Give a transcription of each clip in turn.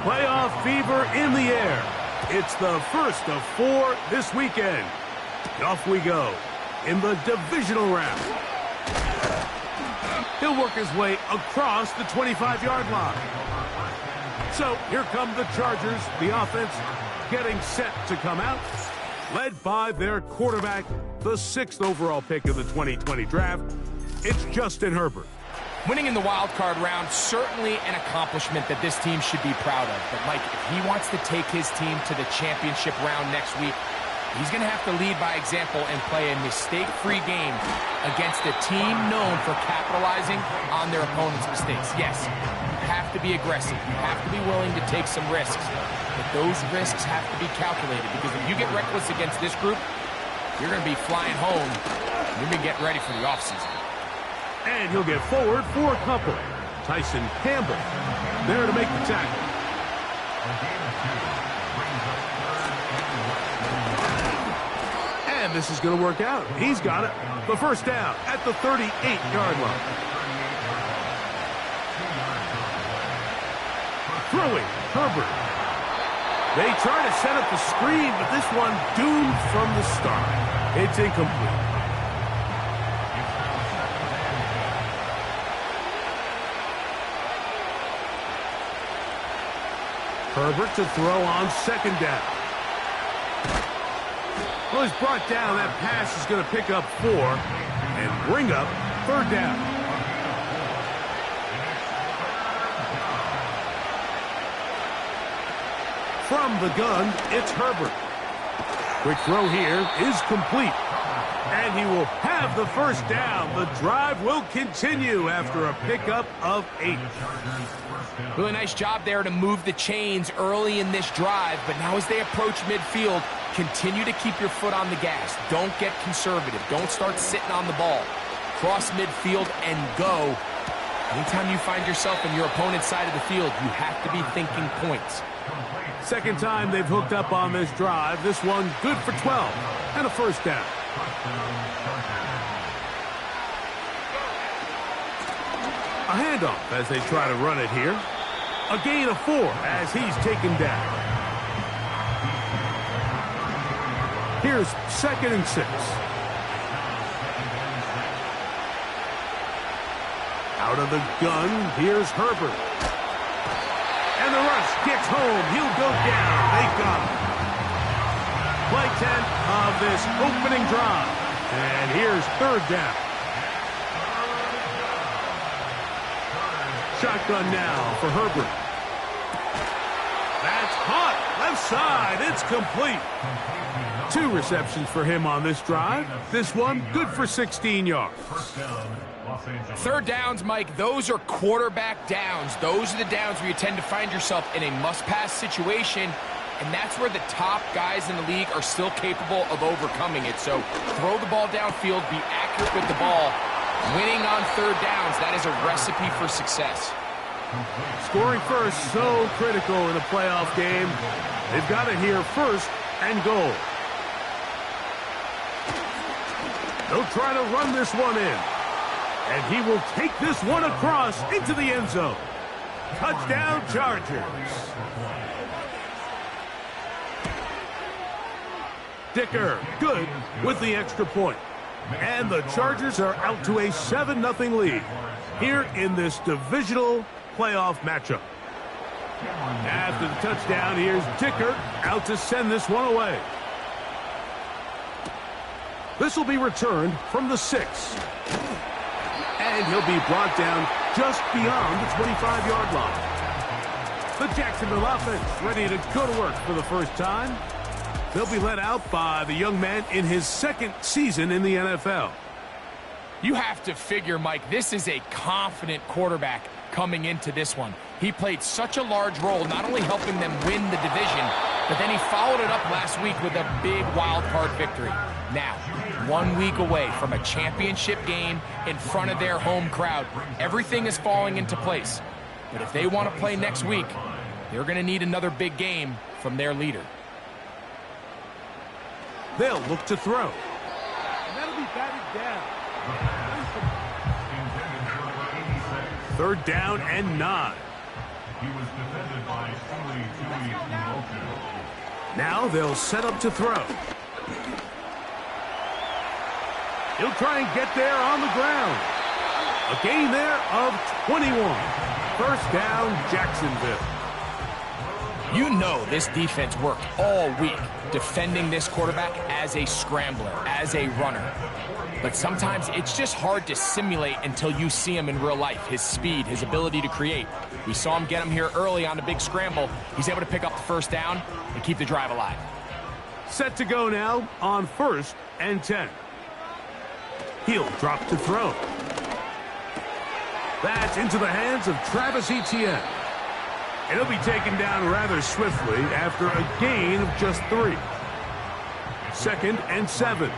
Playoff fever in the air. It's the first of 4 this weekend. Off we go in the divisional round. He'll work his way across the 25-yard line. So here come the Chargers, the offense getting set to come out, led by their quarterback, the 6th overall pick of the 2020 draft. It's Justin Herbert. Winning in the wild card round, certainly an accomplishment that this team should be proud of. But Mike, if he wants to take his team to the championship round next week, he's going to have to lead by example and play a mistake-free game against a team known for capitalizing on their opponent's mistakes. Yes, you have to be aggressive. You have to be willing to take some risks. But those risks have to be calculated, because if you get reckless against this group, you're going to be flying home. You're going to be getting ready for the offseason. And he'll get forward for a couple. Tyson Campbell there to make the tackle. And this is going to work out. He's got it. The first down at the 38-yard line. Throwing, Herbert. They try to set up the screen, but this one doomed from the start. It's incomplete. Herbert to throw on second down. Well, he's brought down. That pass is going to pick up 4 and bring up third down. From the gun, it's Herbert. Quick throw here is complete. And he will have the first down. The drive will continue after a pickup of 8. Really nice job there to move the chains early in this drive, but now as they approach midfield, continue to keep your foot on the gas. Don't get conservative. Don't start sitting on the ball. Cross midfield and go. Anytime you find yourself on your opponent's side of the field, you have to be thinking points. Second time they've hooked up on this drive. This one good for 12 and a first down. A handoff as they try to run it here. A gain of 4 as he's taken down. Here's 2nd and 6. Out of the gun, here's Herbert. And the rush gets home. He'll go down. They got him. Play 10 of this opening drive. And here's third down. Shotgun now for Herbert. That's hot. Left side. It's complete. 2 receptions for him on this drive. This one good for 16 yards. Third downs, Mike, those are quarterback downs. Those are the downs where you tend to find yourself in a must-pass situation, and that's where the top guys in the league are still capable of overcoming it. So throw the ball downfield, be accurate with the ball. Winning on third downs, that is a recipe for success. Scoring first, so critical in a playoff game. They've got it here first and goal. They'll try to run this one in. And he will take this one across into the end zone. Touchdown, Chargers. Dicker, good with the extra point. And the Chargers are out to a 7-0 lead here in this divisional playoff matchup. After the touchdown, here's Dicker out to send this one away. This will be returned from the 6. And he'll be brought down just beyond the 25-yard line. The Jacksonville offense ready to go to work for the first time. They'll be led out by the young man in his 2nd season in the NFL. You have to figure, Mike, this is a confident quarterback coming into this one. He played such a large role, not only helping them win the division, but then he followed it up last week with a big wild card victory. Now, 1 week away from a championship game in front of their home crowd, everything is falling into place. But if they want to play next week, they're going to need another big game from their leader. They'll look to throw. And that'll be batted down. Third down and 9. Now they'll set up to throw. He'll try and get there on the ground. A gain there of 21. First down, Jacksonville. You know this defense worked all week defending this quarterback as a scrambler, as a runner. But sometimes it's just hard to simulate until you see him in real life, his speed, his ability to create. We saw him get him here early on a big scramble. He's able to pick up the first down and keep the drive alive. Set to go now on 1st and 10. He'll drop to throw. That's into the hands of Travis Etienne. And he'll be taken down rather swiftly after a gain of just 3. 2nd and 7.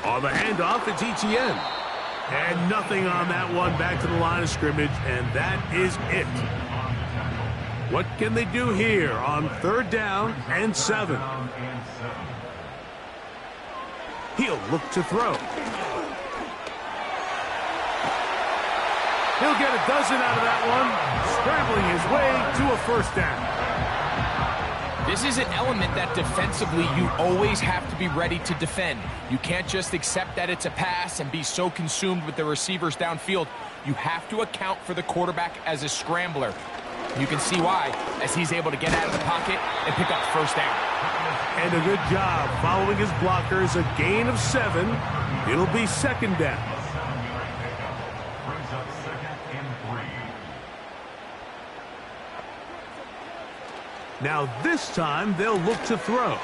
On the handoff, it's Etienne. And nothing on that one, back to the line of scrimmage, and that is it. What can they do here on 3rd down and 7? He'll look to throw. He'll get a dozen out of that one, scrambling his way to a first down. This is an element that defensively you always have to be ready to defend. You can't just accept that it's a pass and be so consumed with the receivers downfield. You have to account for the quarterback as a scrambler. You can see why, as he's able to get out of the pocket and pick up first down. And a good job following his blockers, a gain of 7. It'll be 2nd down. Now this time they'll look to throw.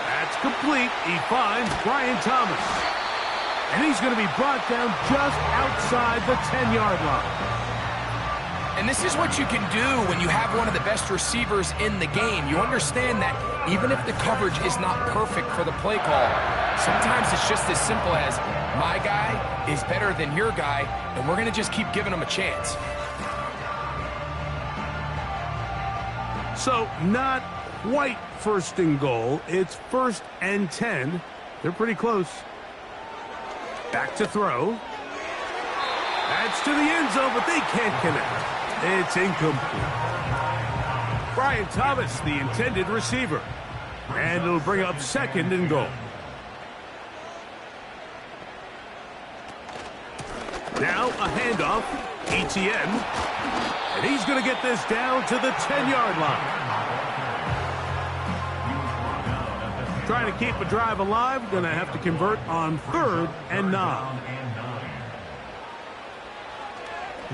That's complete. He finds Brian Thomas. And he's going to be brought down just outside the 10-yard line. And this is what you can do when you have one of the best receivers in the game. You understand that even if the coverage is not perfect for the play call, sometimes it's just as simple as my guy is better than your guy, and we're going to just keep giving him a chance. So not quite 1st and goal. It's 1st and 10. They're pretty close. Back to throw. That's to the end zone, but they can't connect. It's incomplete. Brian Thomas, the intended receiver. And it'll bring up 2nd and goal. Now a handoff. Etienne. And he's going to get this down to the 10-yard line. Trying to keep a drive alive. Going to have to convert on 3rd and 9.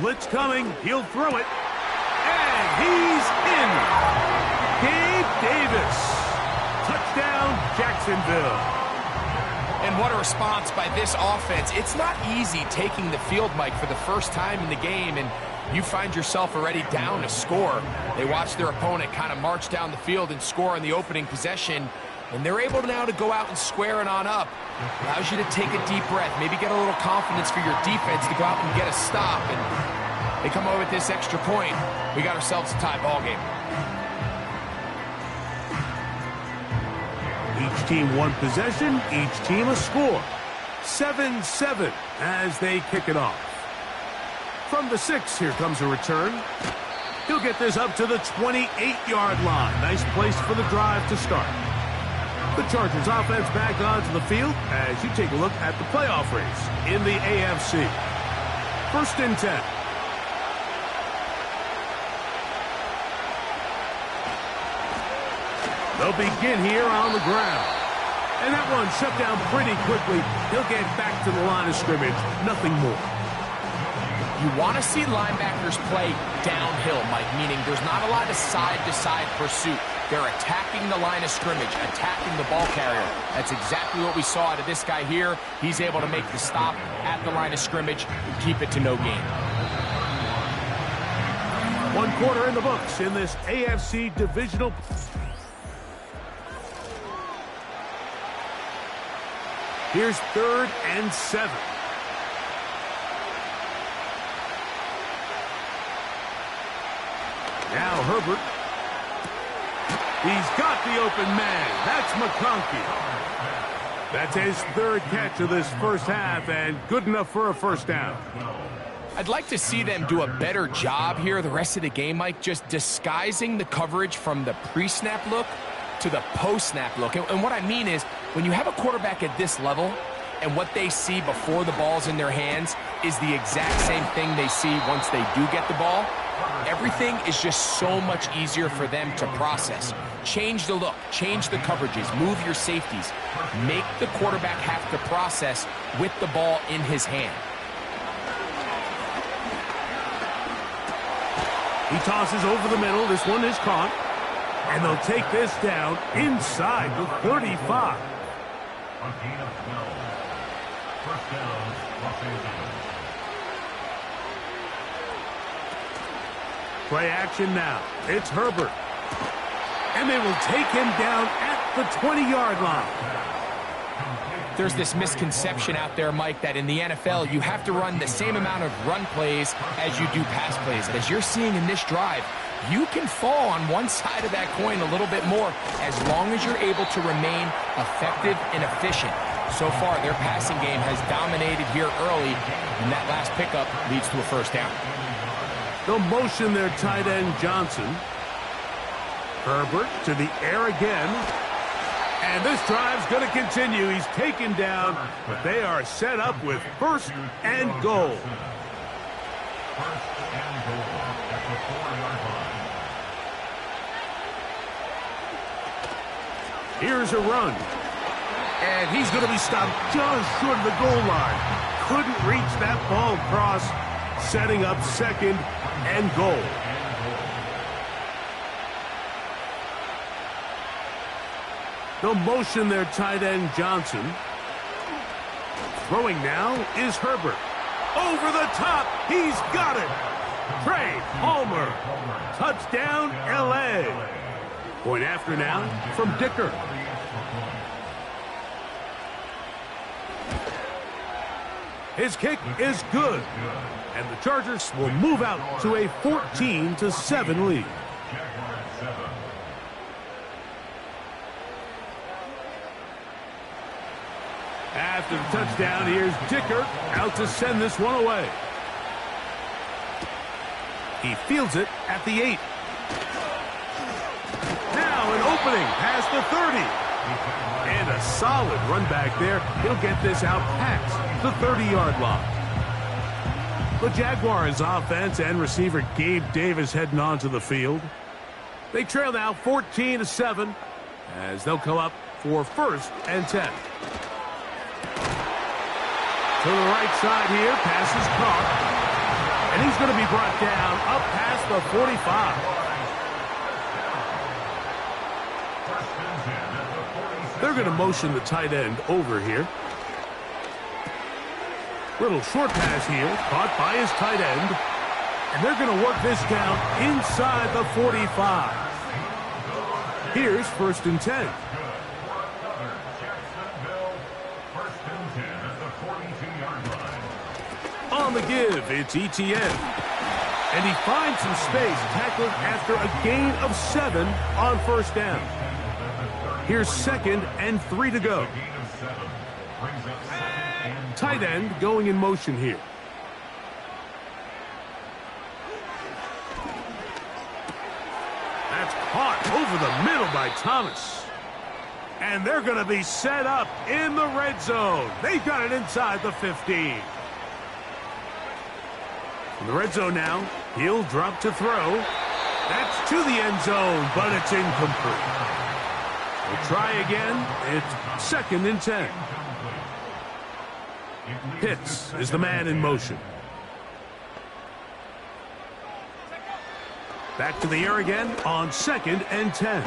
Blitz coming. He'll throw it. And he's in. Gabe Davis. Touchdown, Jacksonville. And what a response by this offense. It's not easy taking the field, Mike, for the first time in the game, and you find yourself already down to score. They watch their opponent kind of march down the field and score on the opening possession, and they're able now to go out and square it on up. Allows you to take a deep breath, maybe get a little confidence for your defense to go out and get a stop, and they come away with this extra point. We got ourselves a tie ball game. Each team one possession, each team a score. 7-7 as they kick it off. From the 6, here comes a return. He'll get this up to the 28-yard line. Nice place for the drive to start. The Chargers offense back onto the field as you take a look at the playoff race in the AFC. 1st and 10. They'll begin here on the ground. And that one shut down pretty quickly. He'll get back to the line of scrimmage. Nothing more. You want to see linebackers play downhill, Mike, meaning there's not a lot of side-to-side pursuit. They're attacking the line of scrimmage, attacking the ball carrier. That's exactly what we saw out of this guy here. He's able to make the stop at the line of scrimmage and keep it to no gain. 1 quarter in the books in this AFC Divisional. Here's 3rd and 7. Now Herbert. He's got the open man. That's McConkey. That's his third catch of this first half, and good enough for a first down. I'd like to see them do a better job here the rest of the game, Mike, just disguising the coverage from the pre-snap look to the post-snap look. And what I mean is, when you have a quarterback at this level and what they see before the ball's in their hands is the exact same thing they see once they do get the ball, everything is just so much easier for them to process. Change the look, change the coverages, move your safeties. Make the quarterback have to process with the ball in his hand. He tosses over the middle. This one is caught. And they'll take this down inside the 35. A gain of 12. First down, Los Angeles. Play action now. It's Herbert. And they will take him down at the 20-yard line. There's this misconception out there, Mike, that in the NFL, you have to run the same amount of run plays as you do pass plays. As you're seeing in this drive, you can fall on one side of that coin a little bit more as long as you're able to remain effective and efficient. So far, their passing game has dominated here early, and that last pickup leads to a first down. They'll motion their tight end, Johnson. Herbert to the air again. And this drive's going to continue. He's taken down, but they are set up with first and goal. First and goal at the 4-yard line. Here's a run. And he's going to be stopped just short of the goal line. Couldn't reach that ball across, setting up second and goal. They'll motion their tight end, Johnson. Throwing now is Herbert. Over the top. He's got it. Trey Palmer. Touchdown, L.A. Point after now from Dicker. His kick is good. And the Chargers will move out to a 14-7 lead. Jaguars 7. After the touchdown, here's Dicker out to send this one away. He fields it at the 8. Now an opening past the 30. And a solid run back there. He'll get this out past the 30-yard line. The Jaguars offense and receiver Gabe Davis heading onto the field. They trail now 14-7 as they'll come up for first and 10. To the right side here, pass is caught. And he's going to be brought down up past the 45. They're going to motion the tight end over here. Little short pass here, caught by his tight end. And they're going to work this down inside the 45. Here's first and 10. On the give, it's ETN. And he finds some space, tackled after a gain of 7 on first down. Here's second and 3 to go. Tight end going in motion here. That's caught over the middle by Thomas. And they're going to be set up in the red zone. They've got it inside the 15. In the red zone now, he'll drop to throw. That's to the end zone, but it's incomplete. We'll try again. It's second and 10. Pitts is the man in motion. Back to the air again on second and 10.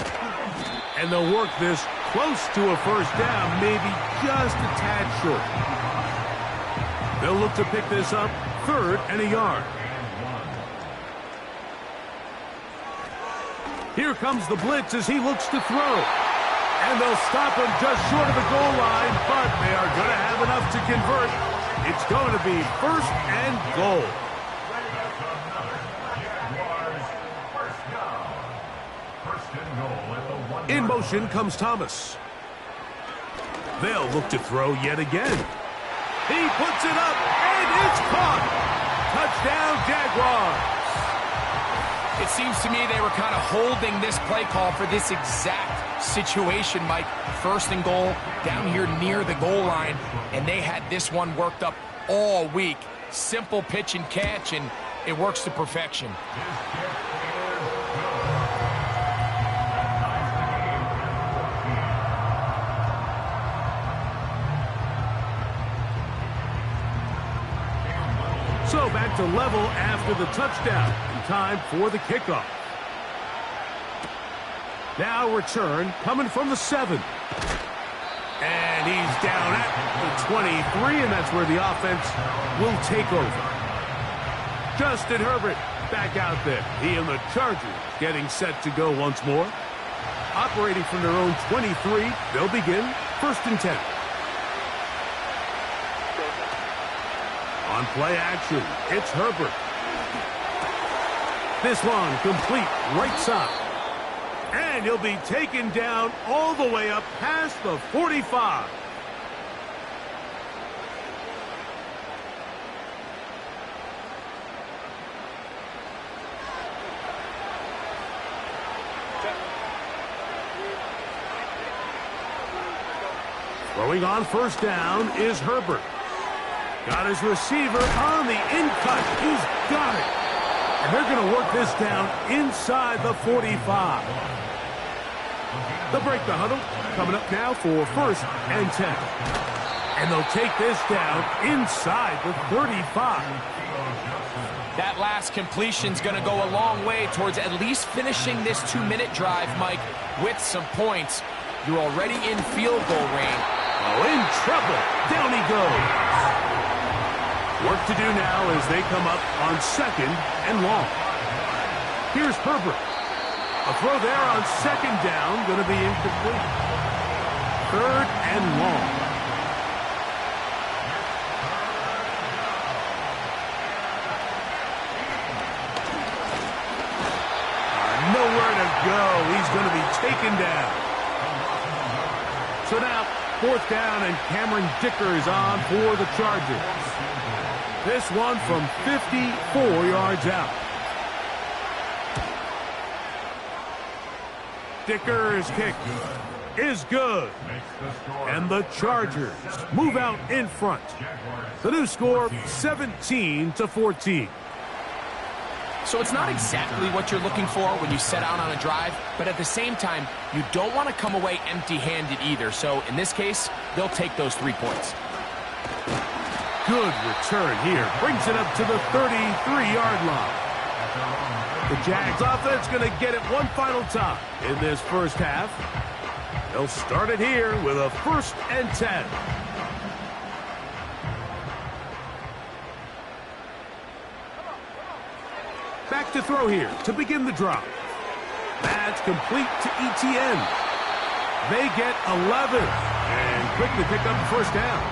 And they'll work this close to a first down, maybe just a tad short. They'll look to pick this up third and a yard. Here comes the blitz as he looks to throw. And they'll stop him just short of the goal line, but they are going to have enough to convert. It's going to be first and goal. In motion comes Thomas. They'll look to throw yet again. He puts it up, and it's caught. Touchdown, Jaguars. It seems to me they were kind of holding this play call for this exact situation, Mike. First and goal, down here near the goal line, and they had this one worked up all week. Simple pitch and catch, and it works to perfection. So back to level after the touchdown. In time for the kickoff. Now return coming from the 7. And he's down at the 23, and that's where the offense will take over. Justin Herbert back out there. He and the Chargers getting set to go once more. Operating from their own 23, they'll begin 1st and 10. On play action, it's Herbert. This one complete right side. And he'll be taken down all the way up past the 45. Throwing on 1st down is Herbert. Got his receiver on the in-cut. He's got it. And they're going to work this down inside the 45. They'll break the huddle. Coming up now for 1st and 10. And they'll take this down inside the 35. That last completion's going to go a long way towards at least finishing this 2-minute drive, Mike, with some points. You're already in field goal range. Oh, in trouble. Down he goes. Work to do now as they come up on 2nd and long. Here's Herbert. A throw there on 2nd down, going to be incomplete. 3rd and long. Nowhere to go. He's going to be taken down. So now, 4th down, and Cameron Dicker is on for the Chargers. This one from 54 yards out. Dicker's kick is good. And the Chargers move out in front. The new score, 17-14. So it's not exactly what you're looking for when you set out on a drive, but at the same time, you don't want to come away empty-handed either. So in this case, they'll take those 3 points. Good return here. Brings it up to the 33-yard line. The Jags offense going to get it one final time in this first half. They'll start it here with a 1st and 10. Back to throw here to begin the drive. That's complete to ETN. They get 11 and quickly pick up the 1st down.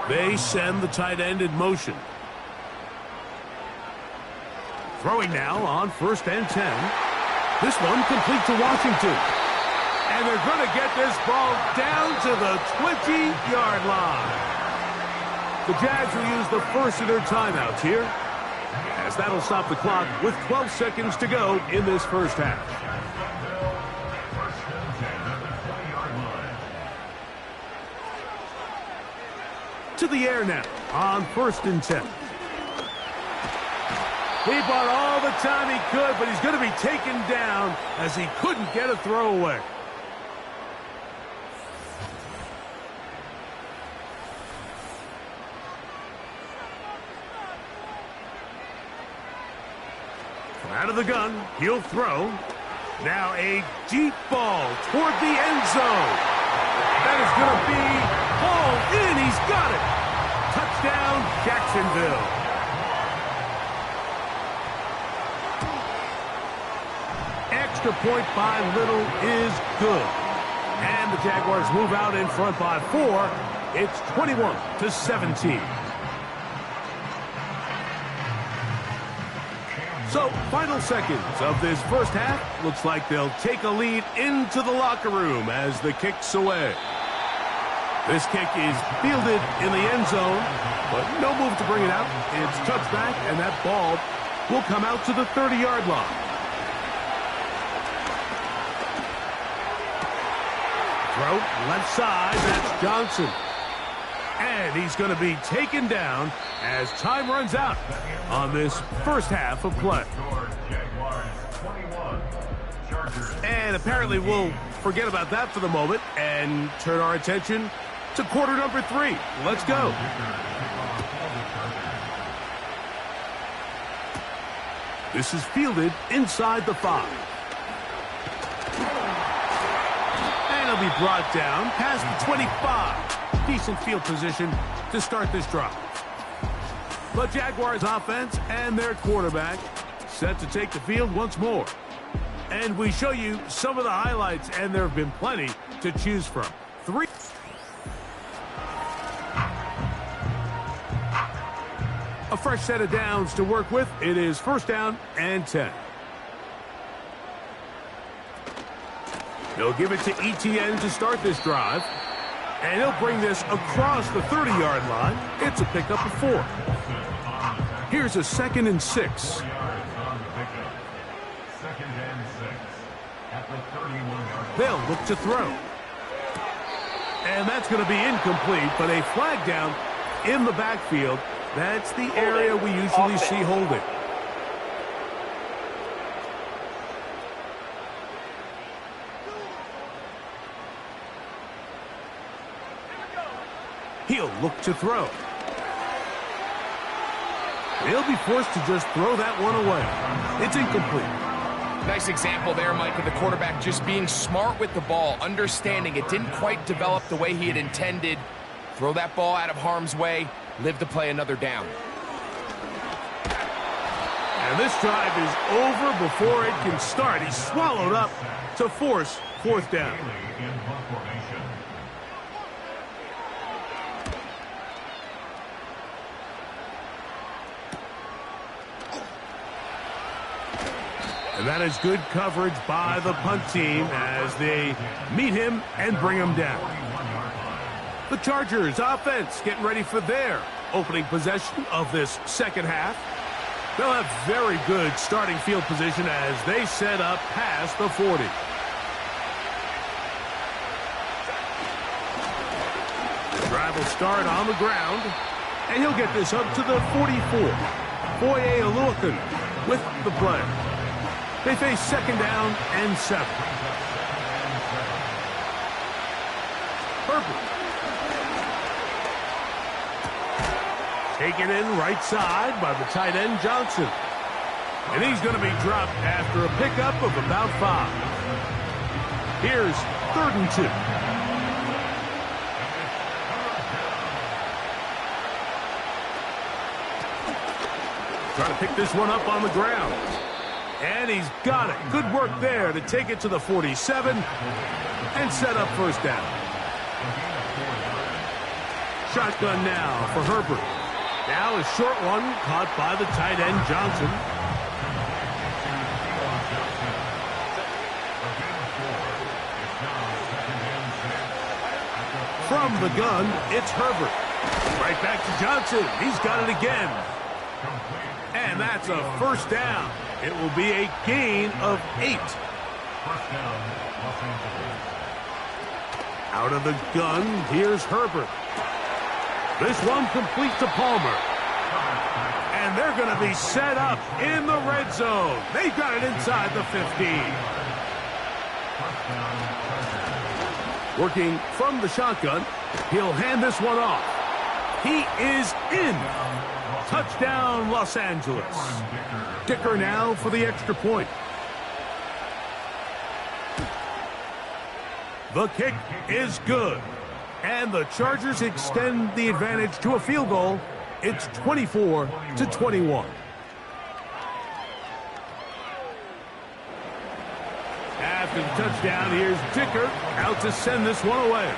They send the tight end in motion. Throwing now on 1st and 10. This one complete to Washington. And they're going to get this ball down to the 20-yard line. The Jags will use the first of their timeouts here, as that'll stop the clock with 12 seconds to go in this first half. To the air now on 1st and 10. He bought all the time he could, but he's going to be taken down as he couldn't get a throwaway. Out of the gun, he'll throw. Now a deep ball toward the end zone. That is going to be hauled in. He's got it. Touchdown, Jacksonville. Extra point by Little is good. And the Jaguars move out in front by 4. It's 21-17. So, final seconds of this first half. Looks like they'll take a lead into the locker room as the kick's away. This kick is fielded in the end zone, but no move to bring it out. It's touched back, and that ball will come out to the 30-yard line. Throw, left side, that's Johnson. And he's going to be taken down as time runs out on this first half of play. And apparently we'll forget about that for the moment and turn our attention to quarter number 3. Let's go. This is fielded inside the 5. And he'll be brought down past the 25. Decent field position to start this drive. The Jaguars offense and their quarterback set to take the field once more. And we show you some of the highlights, and there have been plenty to choose from. 3. A fresh set of downs to work with. It is first down and 10. They'll give it to ETN to start this drive. And he'll bring this across the 30-yard line. It's a pickup of 4. Here's a 2nd and 6. They'll look to throw. And that's going to be incomplete, but a flag down in the backfield. That's the area we usually see holding. He'll look to throw. He'll be forced to just throw that one away. It's incomplete. Nice example there, Mike, of the quarterback just being smart with the ball, understanding it didn't quite develop the way he had intended. Throw that ball out of harm's way, live to play another down. And this drive is over before it can start. He's swallowed up to force 4th down. And that is good coverage by the punt team as they meet him and bring him down. The Chargers offense getting ready for their opening possession of this second half. They'll have very good starting field position as they set up past the 40. The drive will start on the ground, and he'll get this up to the 44. Foye Aluakan with the play. They face 2nd down and 7. Herbert. Taken in right side by the tight end Johnson. And he's going to be dropped after a pickup of about 5. Here's 3rd and 2. Trying to pick this one up on the ground. And he's got it. Good work there to take it to the 47 and set up first down. Shotgun now for Herbert. Now a short one caught by the tight end Johnson. From the gun, it's Herbert. Right back to Johnson. He's got it again. And that's a first down. It will be a gain of 8. Out of the gun, here's Herbert. This one complete to Palmer. And they're going to be set up in the red zone. They've got it inside the 15. Working from the shotgun, he'll hand this one off. He is in. Touchdown, Los Angeles. Dicker now for the extra point. The kick is good. And the Chargers extend the advantage to a field goal. It's 24-21. After the touchdown, here's Dicker out to send this one away.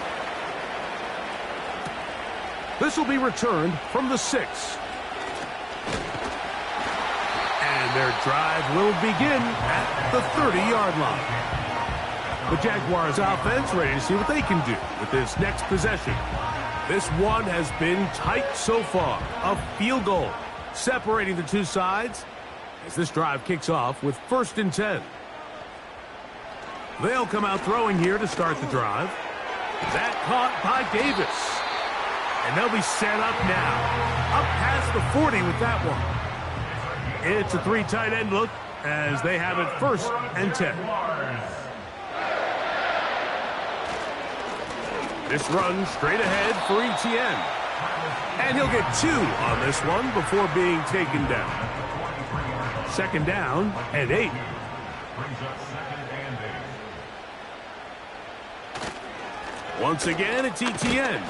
This will be returned from the 6. And their drive will begin at the 30-yard line. The Jaguars offense ready to see what they can do with this next possession. This one has been tight so far. A field goal separating the two sides as this drive kicks off with 1st and 10. They'll come out throwing here to start the drive. That caught by Davis. And they'll be set up now. Up past the 40 with that one. It's a 3 tight end look as they have it 1st and 10. This run straight ahead for Etienne. And he'll get 2 on this one before being taken down. 2nd down and 8. Once again, it's Etienne.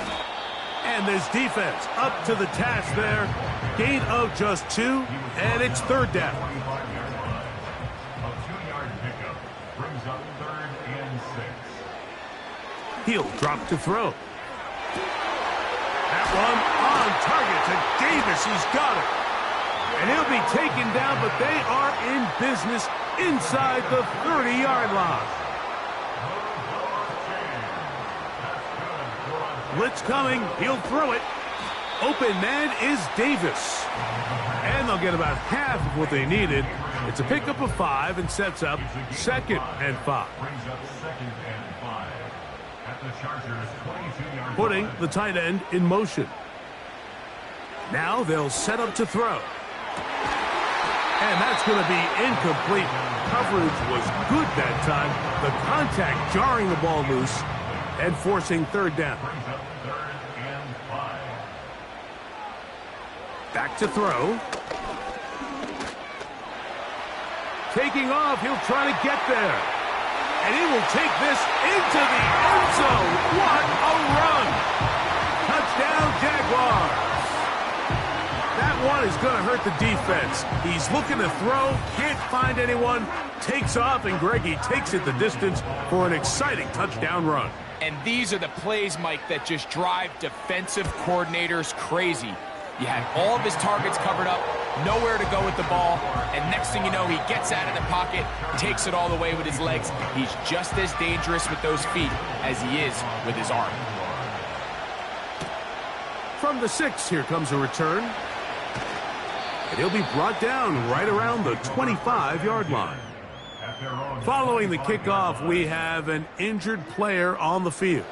And this defense up to the task there. Gain of just 2, and it's 3rd down. A 2-yard pickup brings up 3rd and 6. He'll drop to throw. That one on target to Davis. He's got it. And he'll be taken down, but they are in business inside the 30-yard line. Blitz coming. He'll throw it. Open man is Davis. And they'll get about half of what they needed. It's a pickup of 5 and sets up 2nd and 5. Putting the tight end in motion. Now they'll set up to throw. And that's going to be incomplete. Coverage was good that time. The contact jarring the ball loose and forcing 3rd down. Back to throw. Taking off, he'll try to get there. And he will take this into the end zone. What a run! Touchdown, Jaguars. That one is going to hurt the defense. He's looking to throw, can't find anyone, takes off, and Greggy takes it the distance for an exciting touchdown run. And these are the plays, Mike, that just drive defensive coordinators crazy. You had all of his targets covered up, nowhere to go with the ball, and next thing you know, he gets out of the pocket, takes it all the way with his legs. He's just as dangerous with those feet as he is with his arm. From the 6, here comes a return. And he'll be brought down right around the 25-yard line. Following the kickoff, we have an injured player on the field.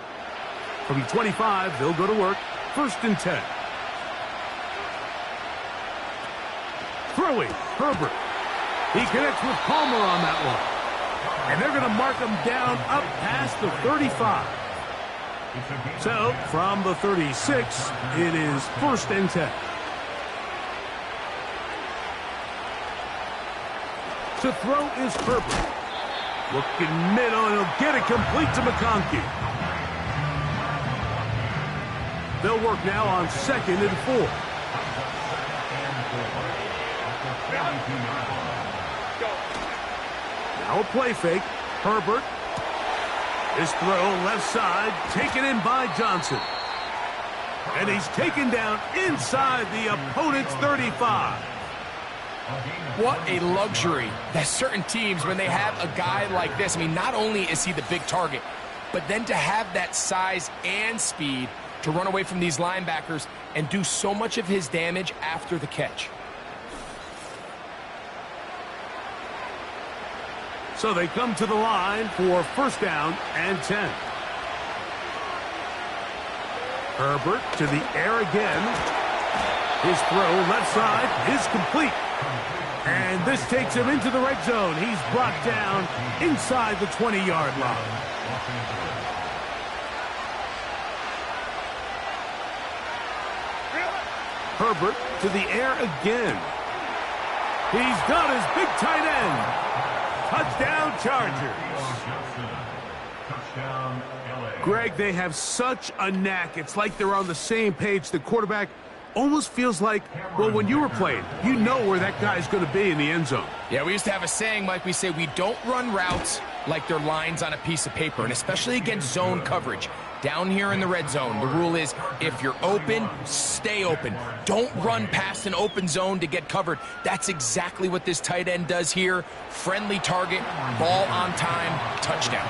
From the 25, they'll go to work, 1st and 10. Throwing, Herbert. He connects with Palmer on that one. And they're going to mark him down up past the 35. So, from the 36, it is 1st and 10. To throw is Herbert. Looking middle, and he'll get it complete to McConkey. They'll work now on 2nd and 4. Now a play fake. Herbert. His throw left side, taken in by Johnson. And he's taken down inside the opponent's 35. What a luxury that certain teams, when they have a guy like this, I mean, not only is he the big target, but then to have that size and speed to run away from these linebackers and do so much of his damage after the catch. So they come to the line for 1st down and 10. Herbert to the air again. His throw left side is complete. And this takes him into the red zone. He's brought down inside the 20-yard line. Herbert to the air again. He's got his big tight end. Touchdown, Chargers. Greg, they have such a knack. It's like they're on the same page. The quarterback almost feels like, well, when you were playing, you know where that guy's going to be in the end zone. Yeah, we used to have a saying, Mike. We say we don't run routes like they're lines on a piece of paper, and especially against zone coverage. Down here in the red zone, the rule is if you're open, stay open. Don't run past an open zone to get covered. That's exactly what this tight end does here. Friendly target, ball on time, touchdown.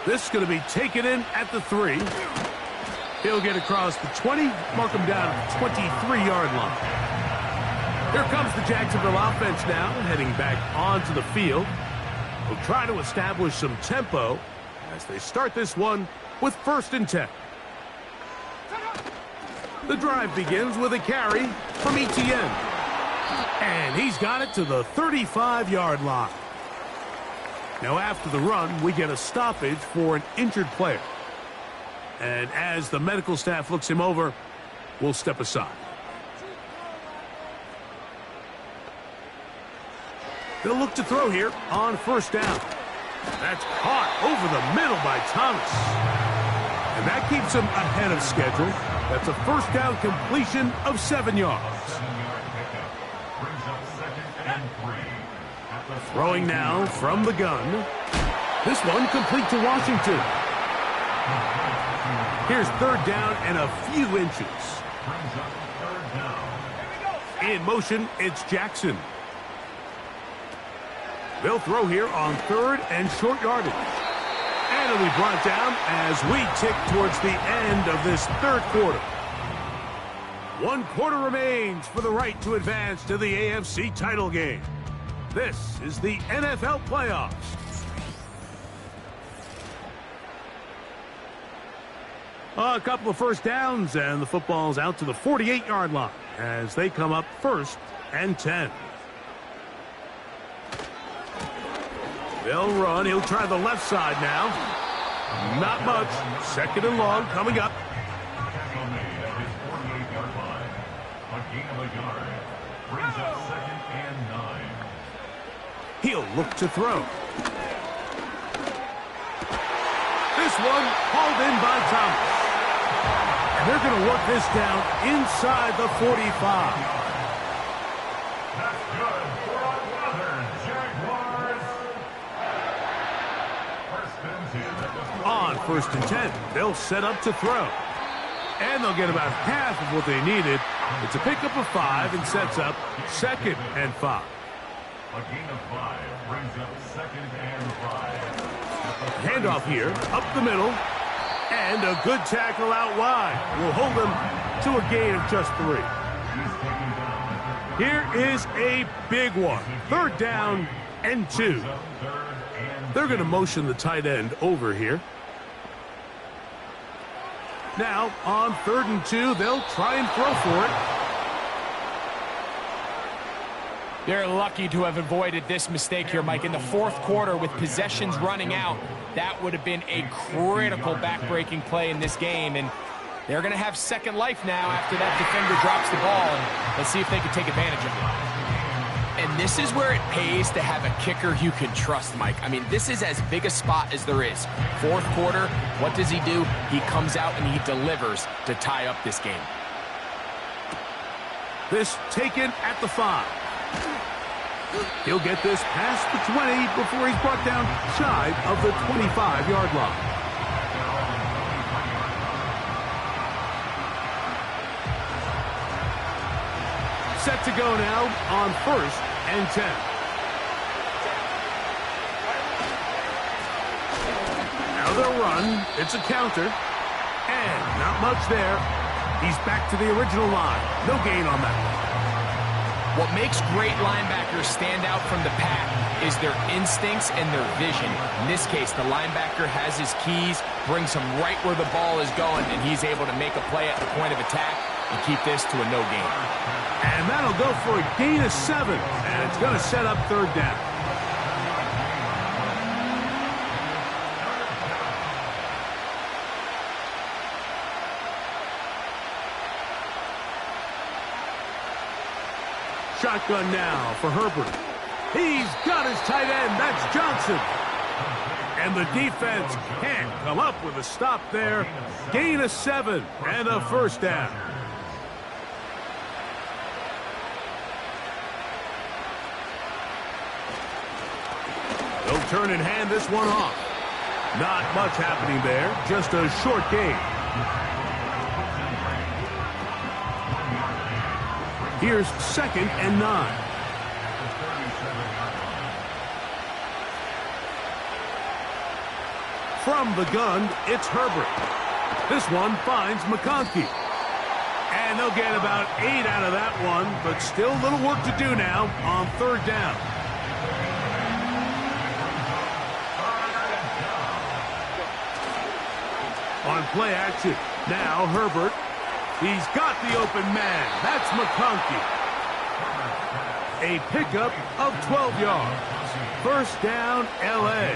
This is going to be taken in at the 3. He'll get across the 20, mark him down at the 23-yard line. Here comes the Jacksonville offense now, heading back onto the field. They'll try to establish some tempo as they start this one with 1st and 10. The drive begins with a carry from Etienne. And he's got it to the 35-yard line. Now after the run, we get a stoppage for an injured player. And as the medical staff looks him over, we'll step aside. They'll look to throw here on 1st down. That's caught over the middle by Thomas. And that keeps him ahead of schedule. That's a 1st down completion of 7 yards. Throwing now from the gun. This one complete to Washington. Here's 3rd down and a few inches. In motion, it's Jackson. They'll throw here on 3rd and short yardage. And it'll be brought down as we tick towards the end of this 3rd quarter. 1 quarter remains for the right to advance to the AFC title game. This is the NFL playoffs. A couple of 1st downs, and the football's out to the 48-yard line as they come up 1st and 10. They'll run. He'll try the left side now. Not much. 2nd and long coming up. He'll look to throw. This one hauled in by Thomas. And they're going to work this down inside the 45. That's good for another Jaguars. On 1st and 10, they'll set up to throw. And they'll get about half of what they needed. It's a pickup of 5 and sets up 2nd and 5. A gain of 5 brings up 2nd and 5. Handoff here, up the middle, and a good tackle out wide. Will hold them to a gain of just 3. Here is a big one. 3rd down and 2. They're going to motion the tight end over here. Now, on 3rd and 2, they'll try and throw for it. They're lucky to have avoided this mistake here, Mike. In the 4th quarter, with possessions running out, that would have been a critical back-breaking play in this game. And they're going to have second life now after that defender drops the ball. And let's see if they can take advantage of it. And this is where it pays to have a kicker you can trust, Mike. I mean, this is as big a spot as there is. 4th quarter, what does he do? He comes out and he delivers to tie up this game. This taken at the 5. He'll get this past the 20 before he's brought down shy of the 25-yard line. Set to go now on 1st and 10. Now they'll run. It's a counter. And not much there. He's back to the original line. No gain on that. What makes great linebackers stand out from the pack is their instincts and their vision. In this case, the linebacker has his keys, brings him right where the ball is going, and he's able to make a play at the point of attack and keep this to a no gain. And that'll go for a gain of 7, and it's going to set up 3rd down. Shotgun now for Herbert. He's got his tight end. That's Johnson. And the defense can't come up with a stop there. Gain of 7 and a 1st down. They'll return and hand this one off. Not much happening there, just a short game. Here's 2nd and 9. From the gun, it's Herbert. This one finds McConkey. And they'll get about 8 out of that one, but still a little work to do now on 3rd down. On play action, now Herbert. He's got the open man. That's McConkey. A pickup of 12 yards. 1st down, L.A.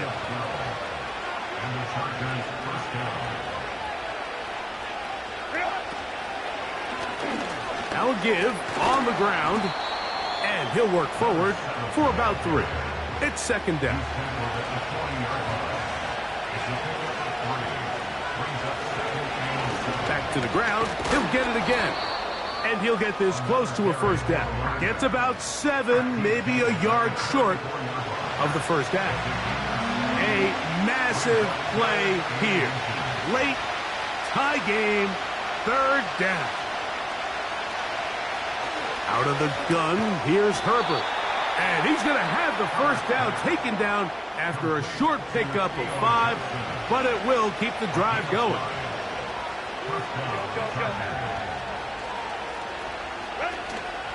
Now a give on the ground, and he'll work forward for about 3. It's 2nd down. Back to the ground, he'll get it again, and he'll get this close to a 1st down. Gets about 7, maybe a yard short of the 1st down. A massive play here. Late, tie game, 3rd down. Out of the gun, here's Herbert. And he's going to have the 1st down taken down after a short pickup of 5, but it will keep the drive going.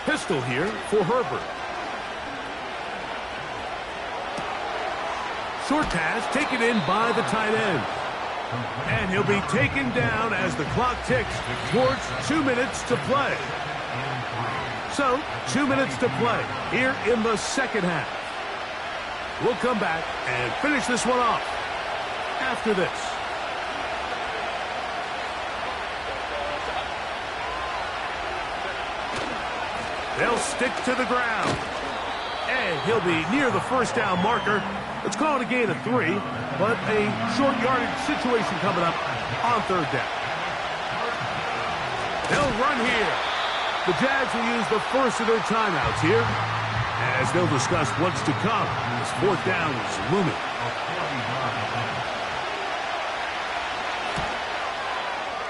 Pistol here for Herbert. Short pass taken in by the tight end. And he'll be taken down as the clock ticks towards 2 minutes to play. So, 2 minutes to play here in the 2nd half. We'll come back and finish this one off after this. They'll stick to the ground. And he'll be near the 1st down marker. Let's call it a gain of 3, but a short yardage situation coming up on 3rd down. They'll run here. The Jags will use the first of their timeouts here as they'll discuss what's to come as 4th down is looming.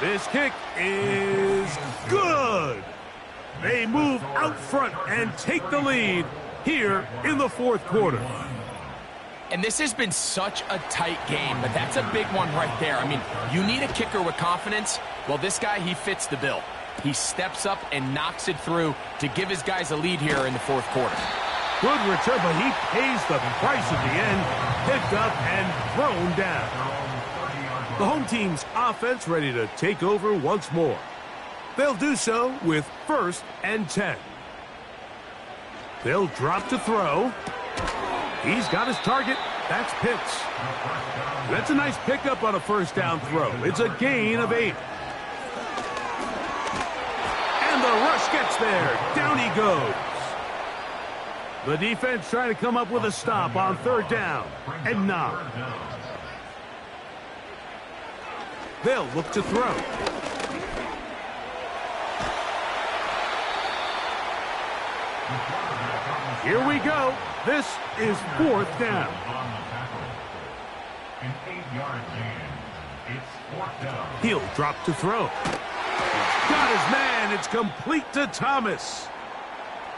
This kick is good. They move out front and take the lead here in the 4th quarter. And this has been such a tight game, but that's a big one right there. I mean, you need a kicker with confidence. Well, this guy, he fits the bill. He steps up and knocks it through to give his guys a lead here in the 4th quarter. Good return, but he pays the price at the end. Picked up and thrown down. The home team's offense ready to take over once more. They'll do so with 1st and 10. They'll drop to throw. He's got his target. That's Pitts. That's a nice pickup on a 1st down throw. It's a gain of 8. And the rush gets there. Down he goes. The defense trying to come up with a stop on 3rd down and 9. They'll look to throw. Here we go. This is 4th down. An 8-yard gain. It's 4th down. He'll drop to throw. Got his man. It's complete to Thomas.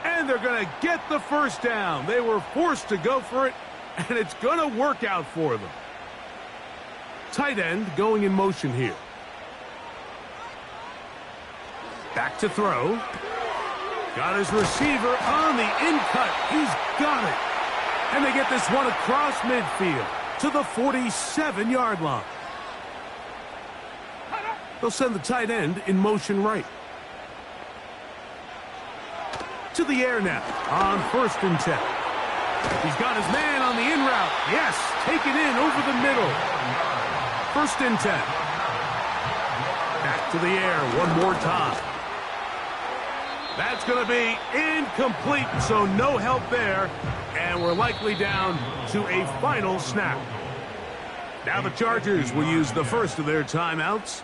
And they're going to get the 1st down. They were forced to go for it, and it's going to work out for them. Tight end going in motion here. Back to throw. Got his receiver on the in-cut. He's got it. And they get this one across midfield to the 47-yard line. They'll send the tight end in motion right. To the air now on 1st and 10. He's got his man on the in route. Yes, taken in over the middle. 1st and 10. Back to the air one more time. That's going to be incomplete, so no help there. And we're likely down to a final snap. Now the Chargers will use the first of their timeouts.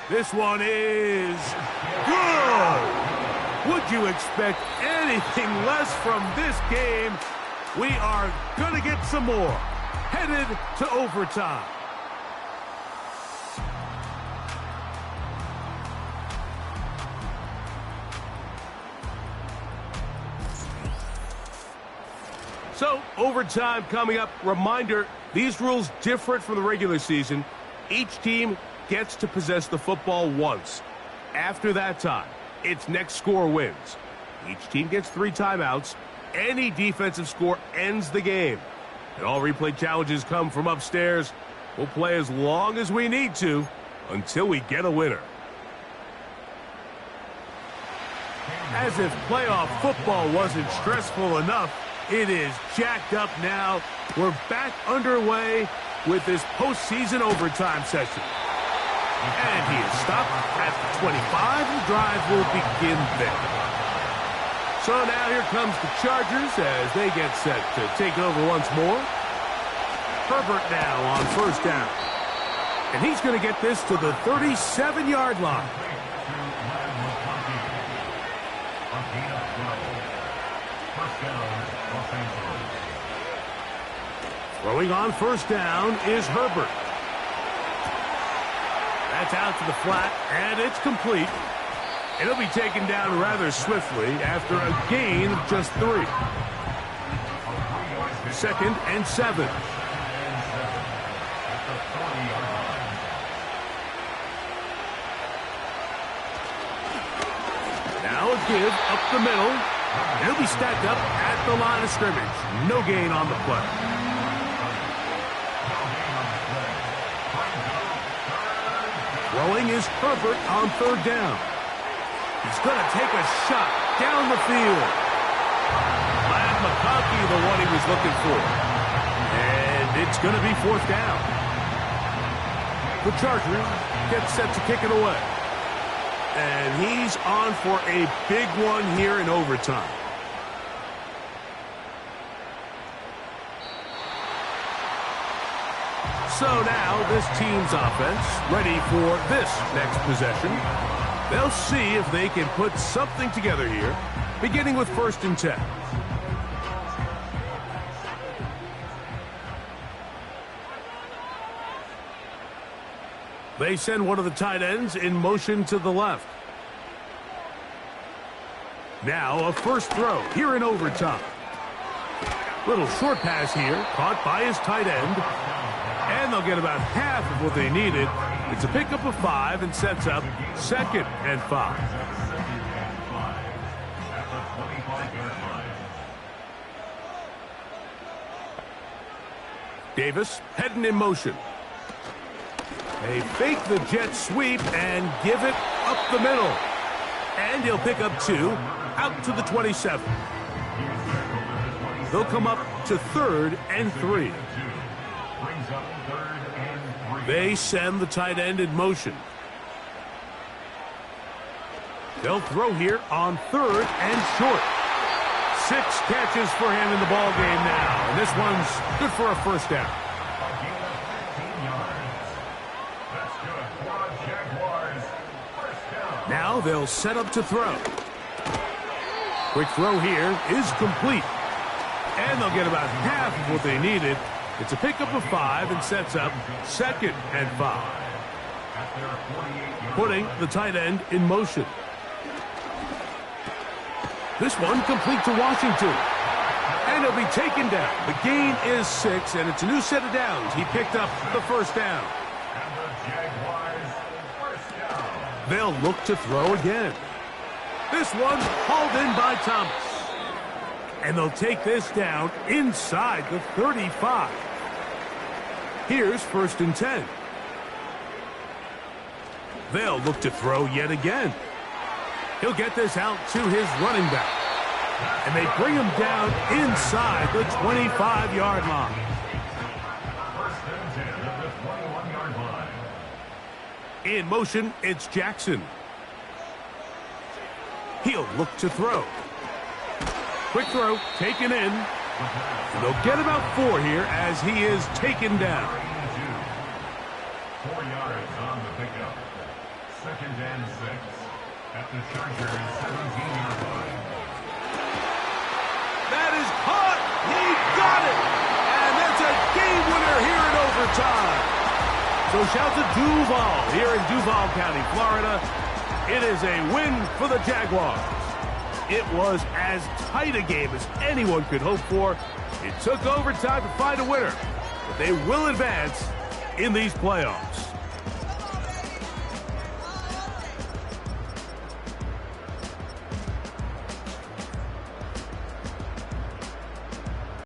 This one is good. Would you expect anything less from this game? We are going to get some more. Headed to overtime. So, overtime coming up. Reminder, these rules different from the regular season. Each team gets to possess the football once. After that time, its next score wins. Each team gets 3 timeouts. Any defensive score ends the game. And all replay challenges come from upstairs. We'll play as long as we need to until we get a winner. As if playoff football wasn't stressful enough, it is jacked up now. We're back underway with this postseason overtime session. And he is stopped at the 25. The drive will begin there. So now here comes the Chargers as they get set to take it over once more. Herbert now on first down. And he's going to get this to the 37-yard line. Throwing on first down is Herbert. That's out to the flat, and it's complete. It'll be taken down rather swiftly after a gain of just 3. 2nd and 7. Now a give up the middle. It'll be stacked up at the line of scrimmage. No gain on the play. Throwing is Herbert on third down. He's going to take a shot down the field. Glad McConkey, the one he was looking for. And it's going to be 4th down. The Chargers get set to kick it away. And he's on for a big one here in overtime. So now this team's offense ready for this next possession. They'll see if they can put something together here, beginning with 1st and 10. They send one of the tight ends in motion to the left. Now a first throw here in overtime. Little short pass here, caught by his tight end. And they'll get about half of what they needed. It's a pickup of 5 and sets up 2nd and 5. Davis heading in motion. They fake the jet sweep and give it up the middle. And he'll pick up 2 out to the 27. They'll come up to 3rd and 3. They send the tight end in motion. They'll throw here on 3rd and short. 6 catches for him in the ball game now. And this one's good for a first down. Now they'll set up to throw. Quick throw here is complete. And they'll get about half of what they needed. It's a pickup of 5 and sets up 2nd and 5. Putting the tight end in motion. This one complete to Washington. And he'll be taken down. The gain is 6, and it's a new set of downs. He picked up the first down. They'll look to throw again. This one's hauled in by Thomas. And they'll take this down inside the 35. Here's 1st and 10. They'll look to throw yet again. He'll get this out to his running back. And they bring him down inside the 25-yard line. In motion, it's Jackson. He'll look to throw. Quick throw, taken in. And they'll get about 4 here as he is taken down. 4 yards on the pickup. 2nd and 6 at the Chargers 17-yard line. overtime. So shout to Duval here in Duval County, Florida. It is a win for the Jaguars. It was as tight a game as anyone could hope for. It took overtime to find a winner, but they will advance in these playoffs.